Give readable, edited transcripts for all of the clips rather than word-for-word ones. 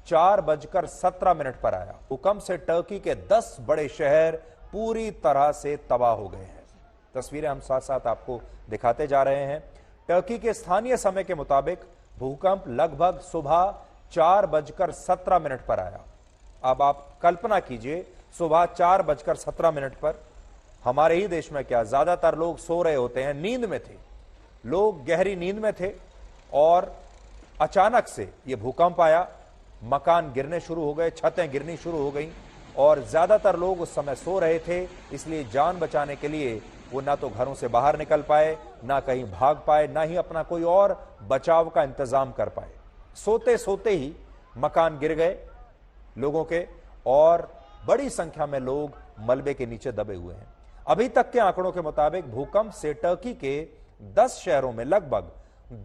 4:17 पर आया। भूकंप से टर्की के 10 बड़े शहर पूरी तरह से तबाह हो गए हैं। तस्वीरें हम साथ साथ आपको दिखाते जा रहे हैं। टर्की के स्थानीय समय के मुताबिक भूकंप लगभग सुबह 4:17 पर आया। अब आप कल्पना कीजिए, सुबह 4:17 पर हमारे ही देश में क्या, ज्यादातर लोग सो रहे होते हैं, नींद में थे, लोग गहरी नींद में थे और अचानक से यह भूकंप आया। मकान गिरने शुरू हो गए, छतें गिरनी शुरू हो गई और ज्यादातर लोग उस समय सो रहे थे, इसलिए जान बचाने के लिए वो ना तो घरों से बाहर निकल पाए, ना कहीं भाग पाए, ना ही अपना कोई और बचाव का इंतजाम कर पाए। सोते सोते ही मकान गिर गए लोगों के और बड़ी संख्या में लोग मलबे के नीचे दबे हुए हैं। अभी तक के आंकड़ों के मुताबिक भूकंप से टर्की के 10 शहरों में लगभग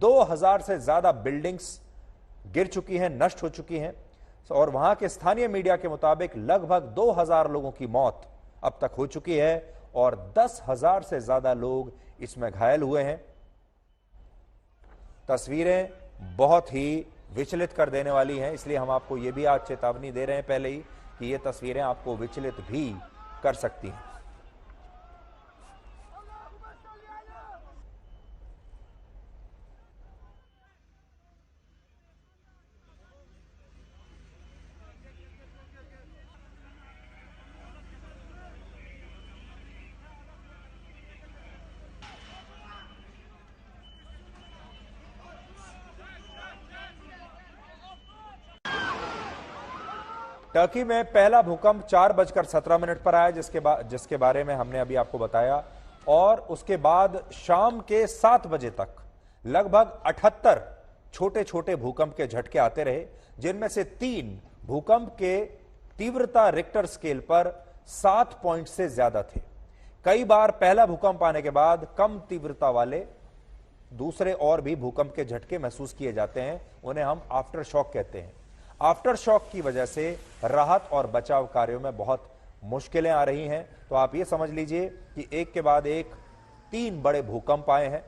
2000 से ज्यादा बिल्डिंग्स गिर चुकी हैं, नष्ट हो चुकी हैं और वहां के स्थानीय मीडिया के मुताबिक लगभग 2000 लोगों की मौत अब तक हो चुकी है और 10,000 से ज्यादा लोग इसमें घायल हुए हैं। तस्वीरें बहुत ही विचलित कर देने वाली हैं, इसलिए हम आपको यह भी आज चेतावनी दे रहे हैं पहले ही कि ये तस्वीरें आपको विचलित भी कर सकती हैं। टर्की में पहला भूकंप 4:17 पर आया, जिसके बारे में हमने अभी आपको बताया और उसके बाद शाम के 7 बजे तक लगभग 78 छोटे छोटे भूकंप के झटके आते रहे, जिनमें से 3 भूकंप के तीव्रता रिक्टर स्केल पर 7 पॉइंट से ज्यादा थे। कई बार पहला भूकंप आने के बाद कम तीव्रता वाले दूसरे और भी भूकंप के झटके महसूस किए जाते हैं, उन्हें हम आफ्टर शॉक कहते हैं। आफ्टर शॉक की वजह से राहत और बचाव कार्यों में बहुत मुश्किलें आ रही हैं। तो आप ये समझ लीजिए कि एक के बाद एक 3 बड़े भूकंप आए हैं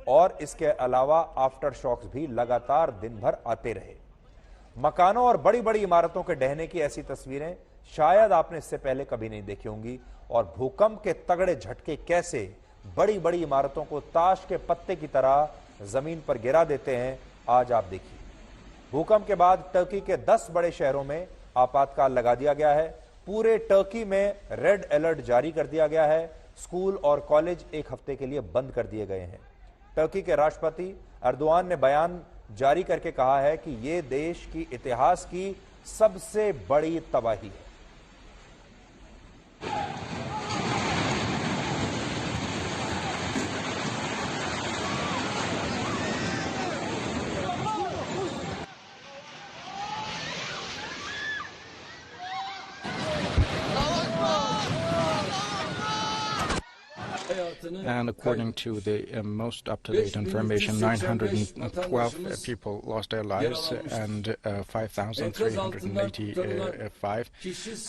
और इसके अलावा आफ्टर शॉक्स भी लगातार दिन भर आते रहे। मकानों और बड़ी बड़ी इमारतों के ढहने की ऐसी तस्वीरें शायद आपने इससे पहले कभी नहीं देखी होंगी और भूकंप के तगड़े झटके कैसे बड़ी बड़ी इमारतों को ताश के पत्ते की तरह जमीन पर गिरा देते हैं, आज आप देखिए। भूकंप के बाद टर्की के 10 बड़े शहरों में आपातकाल लगा दिया गया है। पूरे टर्की में रेड अलर्ट जारी कर दिया गया है। स्कूल और कॉलेज एक हफ्ते के लिए बंद कर दिए गए हैं। टर्की के राष्ट्रपति अर्दोआन ने बयान जारी करके कहा है कि यह देश की इतिहास की सबसे बड़ी तबाही है। And according to the most up-to-date information, 912 people lost their lives and 5,385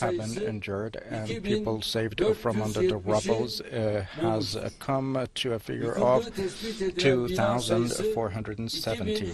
have been injured, and people saved from under the rubble has come to a figure of 2,470.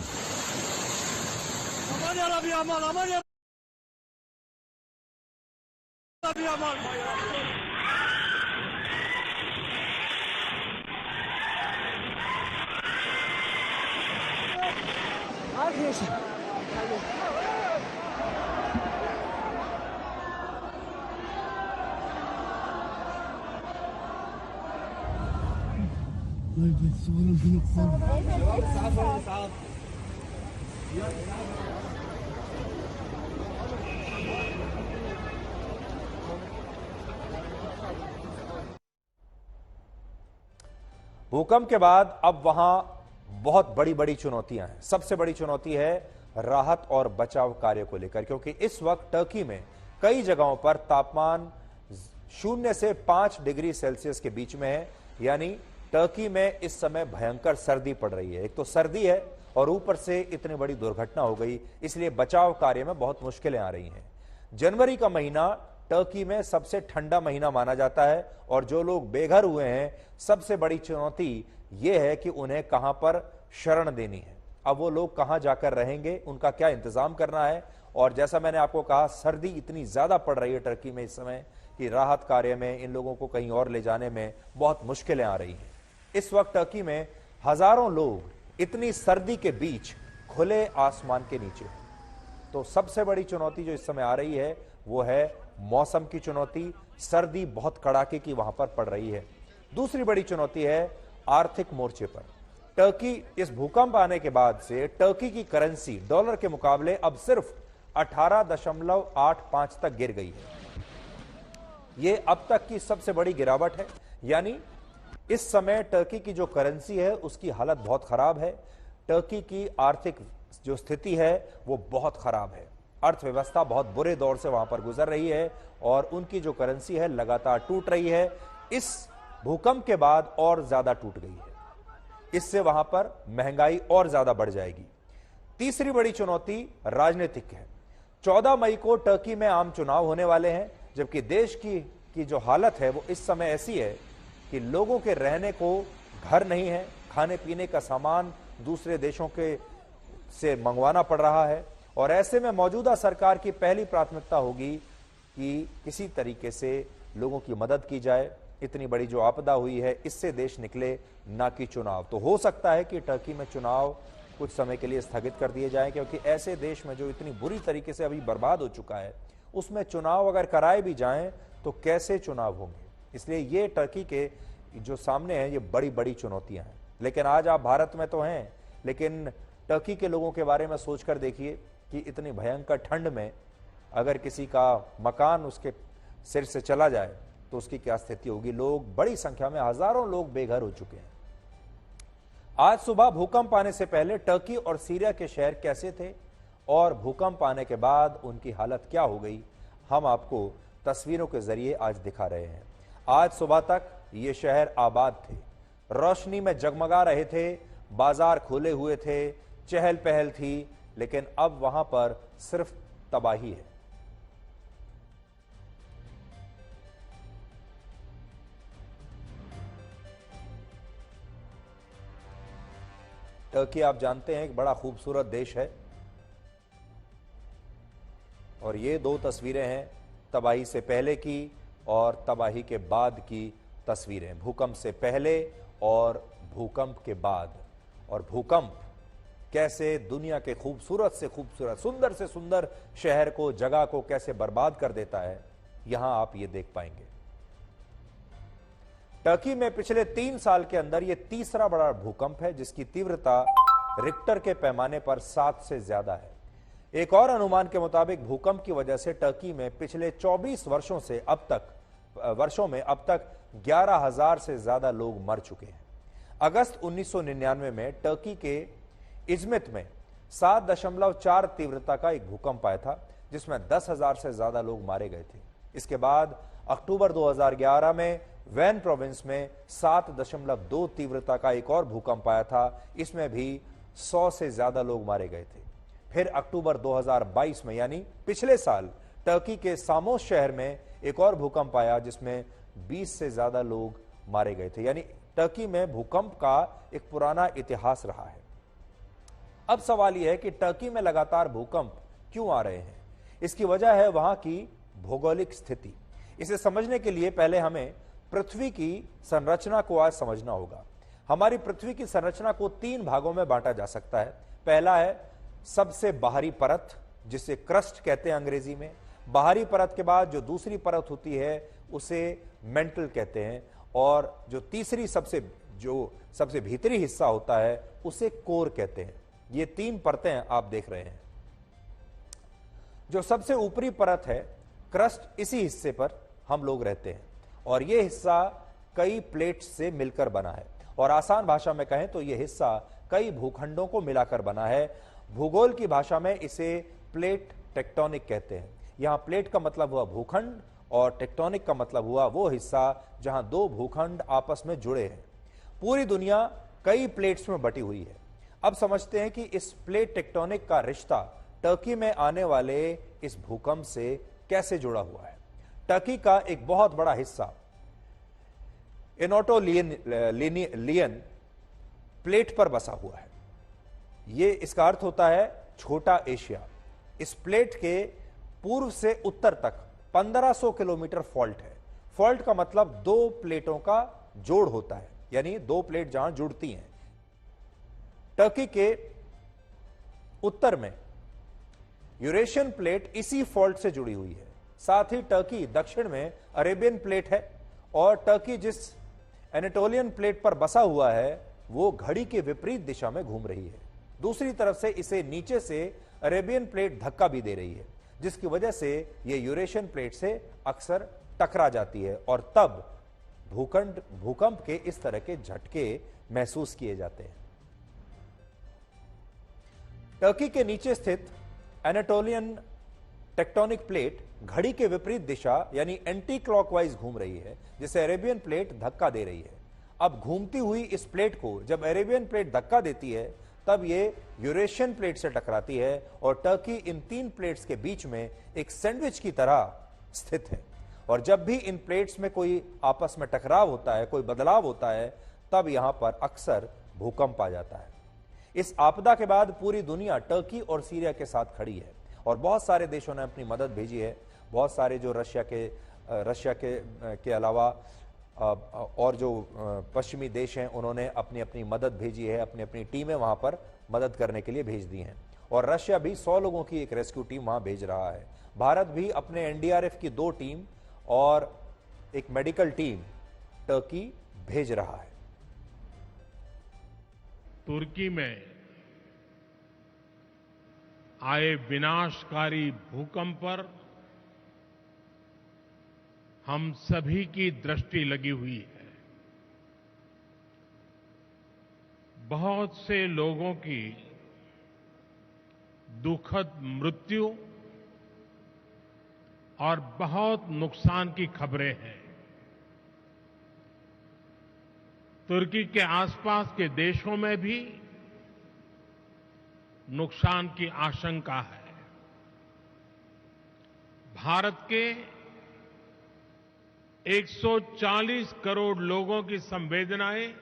भूकंप के बाद अब वहां बहुत बड़ी बड़ी चुनौतियां हैं। सबसे बड़ी चुनौती है राहत और बचाव कार्य को लेकर, क्योंकि इस वक्त टर्की में कई जगहों पर तापमान 0 से 5 डिग्री सेल्सियस के बीच में है। यानी टर्की में इस समय भयंकर सर्दी पड़ रही है। एक तो सर्दी है और ऊपर से इतनी बड़ी दुर्घटना हो गई, इसलिए बचाव कार्य में बहुत मुश्किलें आ रही हैं। जनवरी का महीना टर्की में सबसे ठंडा महीना माना जाता है और जो लोग बेघर हुए हैं, सबसे बड़ी चुनौती यह है कि उन्हें कहां पर शरण देनी है। अब वो लोग कहां जाकर रहेंगे, उनका क्या इंतजाम करना है और जैसा मैंने आपको कहा, सर्दी इतनी ज्यादा पड़ रही है टर्की में इस समय कि राहत कार्य में, इन लोगों को कहीं और ले जाने में बहुत मुश्किलें आ रही हैं। इस वक्त टर्की में हजारों लोग इतनी सर्दी के बीच खुले आसमान के नीचे हैं। तो सबसे बड़ी चुनौती जो इस समय आ रही है वो है मौसम की चुनौती। सर्दी बहुत कड़ाके की वहां पर पड़ रही है। दूसरी बड़ी चुनौती है आर्थिक मोर्चे पर। टर्की, इस भूकंप आने के बाद से टर्की की करेंसी डॉलर के मुकाबले अब सिर्फ 18.85 तक गिर गई है। यह अब तक की सबसे बड़ी गिरावट है। यानी इस समय टर्की की जो करेंसी है उसकी हालत बहुत खराब है। टर्की की आर्थिक जो स्थिति है वो बहुत खराब है। अर्थव्यवस्था बहुत बुरे दौर से वहां पर गुजर रही है और उनकी जो करेंसी है लगातार टूट रही है। इस भूकंप के बाद और ज्यादा टूट गई है। इससे वहां पर महंगाई और ज्यादा बढ़ जाएगी। तीसरी बड़ी चुनौती राजनीतिक है। 14 मई को टर्की में आम चुनाव होने वाले हैं, जबकि देश की जो हालत है वो इस समय ऐसी है कि लोगों के रहने को घर नहीं है, खाने पीने का सामान दूसरे देशों के से मंगवाना पड़ रहा है। और ऐसे में मौजूदा सरकार की पहली प्राथमिकता होगी कि किसी तरीके से लोगों की मदद की जाए। इतनी बड़ी जो आपदा हुई है इससे देश निकले, ना कि चुनाव। तो हो सकता है कि टर्की में चुनाव कुछ समय के लिए स्थगित कर दिए जाएं, क्योंकि ऐसे देश में जो इतनी बुरी तरीके से अभी बर्बाद हो चुका है उसमें चुनाव अगर कराए भी जाएं तो कैसे चुनाव होंगे। इसलिए ये टर्की के जो सामने है ये बड़ी बड़ी चुनौतियां हैं। लेकिन आज आप भारत में तो हैं, लेकिन टर्की के लोगों के बारे में सोचकर देखिए कि इतनी भयंकर ठंड में अगर किसी का मकान उसके सिर से चला जाए तो उसकी क्या स्थिति होगी। लोग, बड़ी संख्या में हजारों लोग बेघर हो चुके हैं। आज सुबह भूकंप आने से पहले टर्की और सीरिया के शहर कैसे थे और भूकंप आने के बाद उनकी हालत क्या हो गई, हम आपको तस्वीरों के जरिए आज दिखा रहे हैं। आज सुबह तक ये शहर आबाद थे, रोशनी में जगमगा रहे थे, बाजार खुले हुए थे, चहल पहल थी, लेकिन अब वहां पर सिर्फ तबाही है। टर्की आप जानते हैं एक बड़ा खूबसूरत देश है और ये दो तस्वीरें हैं तबाही से पहले की और तबाही के बाद की तस्वीरें, भूकंप से पहले और भूकंप के बाद। और भूकंप कैसे दुनिया के खूबसूरत से खूबसूरत, सुंदर से सुंदर शहर को, जगह को कैसे बर्बाद कर देता है, यहां आप ये देख पाएंगे। टर्की में पिछले 3 साल के अंदर यह तीसरा बड़ा भूकंप है जिसकी तीव्रता रिक्टर के पैमाने पर 7 से ज्यादा है। एक और अनुमान के मुताबिक भूकंप की वजह से टर्की में पिछले 24 वर्षों में अब तक 11,000 से ज्यादा लोग मर चुके हैं। अगस्त 1999 में टर्की के इजमित में 7.4 तीव्रता का एक भूकंप आया था जिसमें 10,000 से ज्यादा लोग मारे गए थे। इसके बाद अक्टूबर 2011 में वैन प्रोविंस में 7.2 तीव्रता का एक और भूकंप आया था, इसमें भी 100 से ज्यादा लोग मारे गए थे। फिर अक्टूबर 2022 में, यानी पिछले साल, टर्की के सामोस शहर में एक और भूकंप आया जिसमें 20 से ज्यादा लोग मारे गए थे। यानी टर्की में भूकंप का एक पुराना इतिहास रहा है। अब सवाल यह है कि टर्की में लगातार भूकंप क्यों आ रहे हैं। इसकी वजह है वहां की भौगोलिक स्थिति। इसे समझने के लिए पहले हमें पृथ्वी की संरचना को आज समझना होगा। हमारी पृथ्वी की संरचना को 3 भागों में बांटा जा सकता है। पहला है सबसे बाहरी परत, जिसे क्रस्ट कहते हैं अंग्रेजी में। बाहरी परत के बाद जो दूसरी परत होती है उसे मेंटल कहते हैं, और जो तीसरी सबसे भीतरी हिस्सा होता है उसे कोर कहते हैं। ये 3 परतें आप देख रहे हैं। जो सबसे ऊपरी परत है क्रस्ट, इसी हिस्से पर हम लोग रहते हैं और यह हिस्सा कई प्लेट्स से मिलकर बना है, और आसान भाषा में कहें तो यह हिस्सा कई भूखंडों को मिलाकर बना है। भूगोल की भाषा में इसे प्लेट टेक्टोनिक कहते हैं। यहां प्लेट का मतलब हुआ भूखंड और टेक्टोनिक का मतलब हुआ वो हिस्सा जहां 2 भूखंड आपस में जुड़े हैं। पूरी दुनिया कई प्लेट्स में बटी हुई है। अब समझते हैं कि इस प्लेट टेक्टोनिक का रिश्ता टर्की में आने वाले इस भूकंप से कैसे जुड़ा हुआ है। टर्की का एक बहुत बड़ा हिस्सा एनाटोलियन प्लेट पर बसा हुआ है। इसका अर्थ होता है छोटा एशिया। इस प्लेट के पूर्व से उत्तर तक 1500 किलोमीटर फॉल्ट है। फॉल्ट का मतलब दो प्लेटों का जोड़ होता है, यानी दो प्लेट जहां जुड़ती हैं। टर्की के उत्तर में यूरेशियन प्लेट इसी फॉल्ट से जुड़ी हुई है। साथ ही टर्की दक्षिण में अरेबियन प्लेट है और टर्की जिस एनाटोलियन प्लेट पर बसा हुआ है वो घड़ी के विपरीत दिशा में घूम रही है। दूसरी तरफ से इसे नीचे से अरेबियन प्लेट धक्का भी दे रही है, जिसकी वजह से यह यूरेशियन प्लेट से अक्सर टकरा जाती है और तब भूकंप के इस तरह के झटके महसूस किए जाते हैं। टर्की के नीचे स्थित एनाटोलियन टेक्टोनिक प्लेट घड़ी के विपरीत दिशा यानी एंटी क्लॉकवाइज घूम रही है, जिसे अरेबियन प्लेट धक्का दे रही है। अब घूमती हुई इस प्लेट को जब अरेबियन प्लेट धक्का देती है तब यह यूरेशियन प्लेट से टकराती है और टर्की इन तीन प्लेट्स के बीच में एक सैंडविच की तरह स्थित है। और जब भी इन प्लेट्स में कोई आपस में टकराव होता है, कोई बदलाव होता है, तब यहां पर अक्सर भूकंप आ जाता है। इस आपदा के बाद पूरी दुनिया टर्की और सीरिया के साथ खड़ी है और बहुत सारे देशों ने अपनी मदद भेजी है। बहुत सारे जो रशिया के अलावा और जो पश्चिमी देश हैं उन्होंने अपनी अपनी मदद भेजी है, अपनी अपनी टीमें वहां पर मदद करने के लिए भेज दी हैं। और रशिया भी 100 लोगों की एक रेस्क्यू टीम वहां भेज रहा है। भारत भी अपने एनडीआरएफ की 2 टीम और एक मेडिकल टीम टर्की भेज रहा है। तुर्की में आए विनाशकारी भूकंप पर हम सभी की दृष्टि लगी हुई है। बहुत से लोगों की दुखद मृत्यु और बहुत नुकसान की खबरें हैं। तुर्की के आसपास के देशों में भी नुकसान की आशंका है। भारत के 140 करोड़ लोगों की संवेदनाएं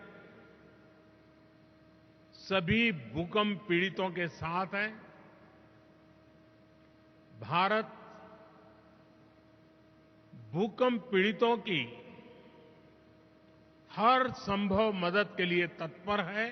सभी भूकंप पीड़ितों के साथ हैं। भारत भूकंप पीड़ितों की हर संभव मदद के लिए तत्पर है।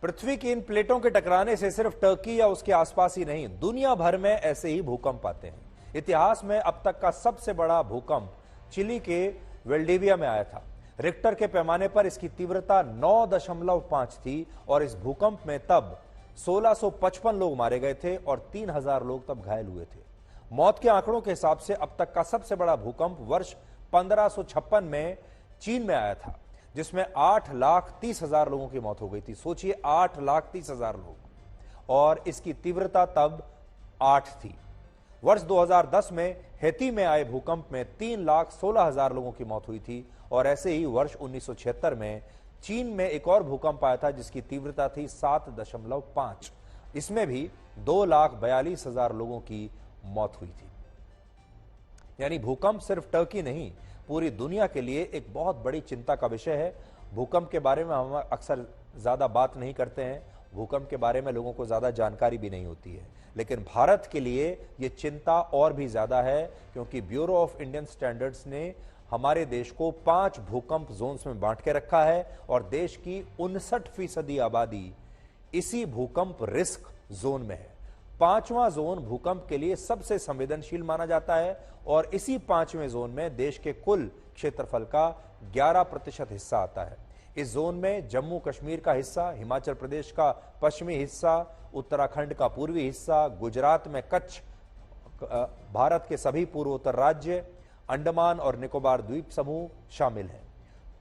पृथ्वी की इन प्लेटों के टकराने से सिर्फ टर्की या उसके आसपास ही नहीं, दुनिया भर में ऐसे ही भूकंप आते हैं। इतिहास में अब तक का सबसे बड़ा भूकंप चिली के वेल्डिविया में आया था। रिक्टर के पैमाने पर इसकी तीव्रता 9.5 थी और इस भूकंप में तब 1655 लोग मारे गए थे और 3000 लोग तब घायल हुए थे। मौत के आंकड़ों के हिसाब से अब तक का सबसे बड़ा भूकंप वर्ष 1556 में चीन में आया था, जिसमें 8,30,000 लोगों की मौत हो गई थी। सोचिए 8,30,000 लोग, और इसकी तीव्रता तब 8 थी। वर्ष 2010 में हैती में आए भूकंप में 3,16,000 लोगों की मौत हुई थी और ऐसे ही वर्ष 1976 में चीन में एक और भूकंप आया था जिसकी तीव्रता थी 7.5। इसमें भी 2,42,000 लोगों की मौत हुई थी। यानी भूकंप सिर्फ टर्की नहीं, पूरी दुनिया के लिए एक बहुत बड़ी चिंता का विषय है। भूकंप के बारे में हम अक्सर ज्यादा बात नहीं करते हैं, भूकंप के बारे में लोगों को ज्यादा जानकारी भी नहीं होती है, लेकिन भारत के लिए यह चिंता और भी ज्यादा है क्योंकि ब्यूरो ऑफ इंडियन स्टैंडर्ड्स ने हमारे देश को 5 भूकंप जोन्स में बांट के रखा है और देश की 59% आबादी इसी भूकंप रिस्क जोन में है। 5वां जोन भूकंप के लिए सबसे संवेदनशील माना जाता है और इसी 5वें जोन में देश के कुल क्षेत्रफल का 11% हिस्सा आता है। इस जोन में जम्मू कश्मीर का हिस्सा, हिमाचल प्रदेश का पश्चिमी हिस्सा, उत्तराखंड का पूर्वी हिस्सा, गुजरात में कच्छ, भारत के सभी पूर्वोत्तर राज्य, अंडमान और निकोबार द्वीप समूह शामिल हैं।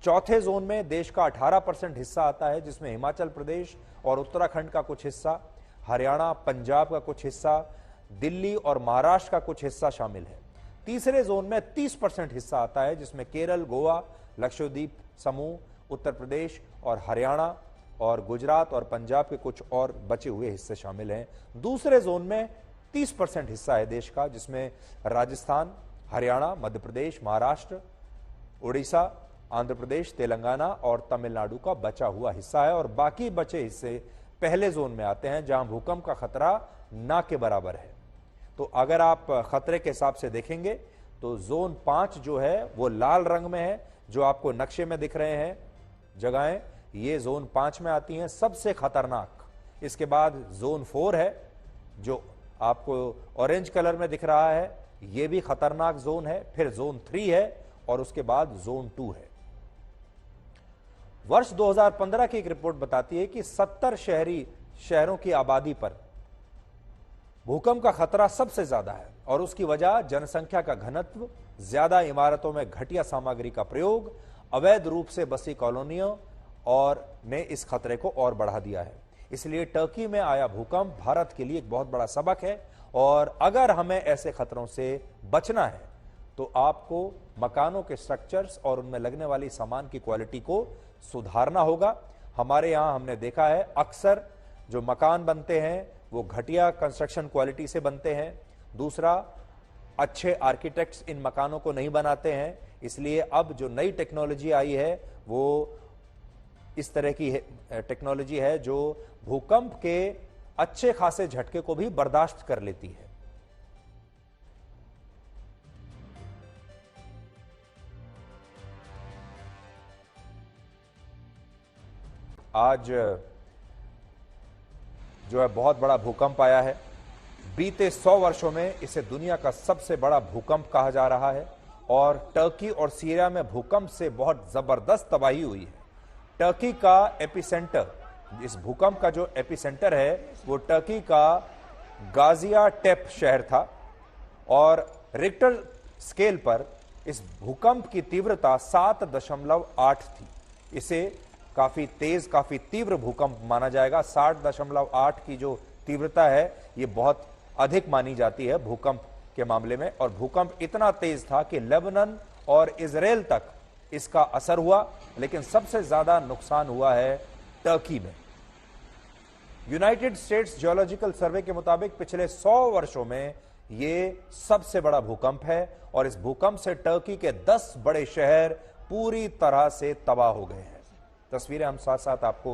चौथे जोन में देश का 18% हिस्सा आता है, जिसमें हिमाचल प्रदेश और उत्तराखंड का कुछ हिस्सा, हरियाणा, पंजाब का कुछ हिस्सा, दिल्ली और महाराष्ट्र का कुछ हिस्सा शामिल है। तीसरे जोन में 30% हिस्सा आता है, जिसमें केरल, गोवा, लक्षद्वीप समूह, उत्तर प्रदेश और हरियाणा और गुजरात और पंजाब के कुछ और बचे हुए हिस्से शामिल हैं। दूसरे जोन में 30% हिस्सा है देश का, जिसमें राजस्थान, हरियाणा, मध्य प्रदेश, महाराष्ट्र, उड़ीसा, आंध्र प्रदेश, तेलंगाना और तमिलनाडु का बचा हुआ हिस्सा है और बाकी बचे हिस्से पहले जोन में आते हैं जहां भूकंप का खतरा ना के बराबर है। तो अगर आप खतरे के हिसाब से देखेंगे तो जोन 5 जो है वो लाल रंग में है, जो आपको नक्शे में दिख रहे हैं जगहें, ये जोन 5 में आती हैं, सबसे खतरनाक। इसके बाद जोन 4 है जो आपको ऑरेंज कलर में दिख रहा है, ये भी खतरनाक जोन है। फिर जोन 3 है और उसके बाद जोन 2 है। वर्ष 2015 की एक रिपोर्ट बताती है कि 70 शहरों की आबादी पर भूकंप का खतरा सबसे ज्यादा है और उसकी वजह जनसंख्या का घनत्व, ज्यादा इमारतों में घटिया सामग्री का प्रयोग, अवैध रूप से बसी कॉलोनियों और ने इस खतरे को और बढ़ा दिया है। इसलिए टर्की में आया भूकंप भारत के लिए एक बहुत बड़ा सबक है और अगर हमें ऐसे खतरों से बचना है तो आपको मकानों के स्ट्रक्चर्स और उनमें लगने वाली सामान की क्वालिटी को सुधारना होगा। हमारे यहां हमने देखा है अक्सर जो मकान बनते हैं वो घटिया कंस्ट्रक्शन क्वालिटी से बनते हैं। दूसरा, अच्छे आर्किटेक्ट्स इन मकानों को नहीं बनाते हैं। इसलिए अब जो नई टेक्नोलॉजी आई है वो इस तरह की टेक्नोलॉजी है जो भूकंप के अच्छे खासे झटके को भी बर्दाश्त कर लेती है। आज जो है बहुत बड़ा भूकंप आया है। बीते 100 वर्षों में इसे दुनिया का सबसे बड़ा भूकंप कहा जा रहा है और टर्की और सीरिया में भूकंप से बहुत जबरदस्त तबाही हुई है। टर्की का एपिसेंटर, इस भूकंप का जो एपिसेंटर है वो टर्की का गाजियाटेप शहर था और रिक्टर स्केल पर इस भूकंप की तीव्रता 7.8 थी। इसे काफी तेज, काफी तीव्र भूकंप माना जाएगा। 7.8 की जो तीव्रता है ये बहुत अधिक मानी जाती है भूकंप के मामले में और भूकंप इतना तेज था कि लेबनान और इजराइल तक इसका असर हुआ, लेकिन सबसे ज्यादा नुकसान हुआ है टर्की में। यूनाइटेड स्टेट्स जियोलॉजिकल सर्वे के मुताबिक पिछले 100 वर्षों में ये सबसे बड़ा भूकंप है और इस भूकंप से टर्की के 10 बड़े शहर पूरी तरह से तबाह हो गए हैं। तस्वीरें हम साथ साथ आपको